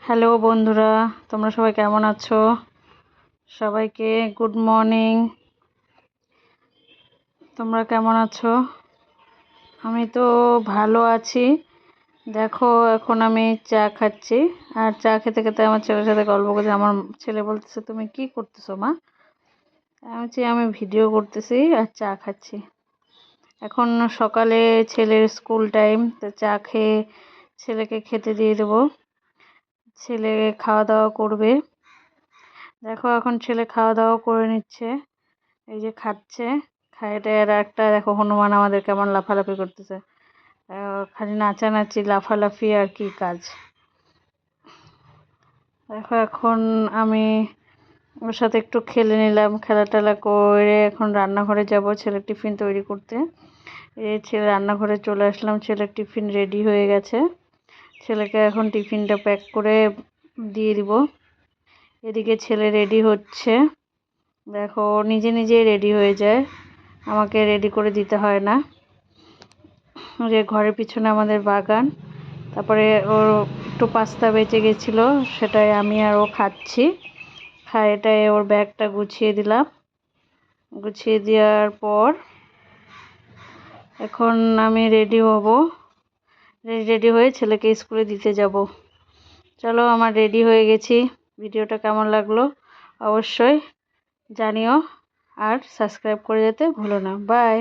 Hello বন্ধুরা, তোমরা সবাই কেমন আছো? সবাইকে গুড মর্নিং। তোমরা কেমন আছো? আমি তো ভালো আছি। দেখো, এখন আমি চা খাচ্ছি। আর চা খেতে খেতে আমার ছেলের সাথে গল্প করছি। আমার ছেলে বলতেছে, তুমি কি করতেছো মা? আমি বলছি, আমি ভিডিও করতেছি আর চা খাচ্ছি। এখন সকালে ছেলের স্কুল টাইম, তো চা খেয়ে ছেলেকে খেতে দিয়ে দেবো। ছেলে খাওয়া দাওয়া করবে। দেখো, এখন ছেলে খাওয়া দাওয়া করে নিচ্ছে, এই যে খাচ্ছে। খাইতে আর একটা দেখো, হনুমান আমাদের কেমন লাফালাফি করতেছে। খালি নাচানাচি লাফালাফি আর কি কাজ। দেখো, এখন আমি ওর সাথে একটু খেলে নিলাম, খেলা টেলা করে এখন রান্নাঘরে যাব ছেলের টিফিন তৈরি করতে। এই ছেলে রান্নাঘরে চলে আসলাম, ছেলের টিফিন রেডি হয়ে গেছে। ছেলেকে এখন টিফিনটা প্যাক করে দিয়ে দিব। এদিকে ছেলে রেডি হচ্ছে। দেখো, নিজে নিজেই রেডি হয়ে যায়, আমাকে রেডি করে দিতে হয় না। যে ঘরের পিছনে আমাদের বাগান, তারপরে ওর একটু পাস্তা বেঁচে গেছিলো, সেটাই আমি আর ও খাচ্ছি। এটাই ওর ব্যাগটা গুছিয়ে দিলাম। গুছিয়ে দেওয়ার পর এখন আমি রেডি হব। রেডি হয়ে ছেলেকে স্কুলে দিতে যাব। চলো, আমার রেডি হয়ে গেছি। ভিডিওটা কেমন লাগলো অবশ্যই জানিও, আর সাবস্ক্রাইব করে যেতে ভুলো না। বাই।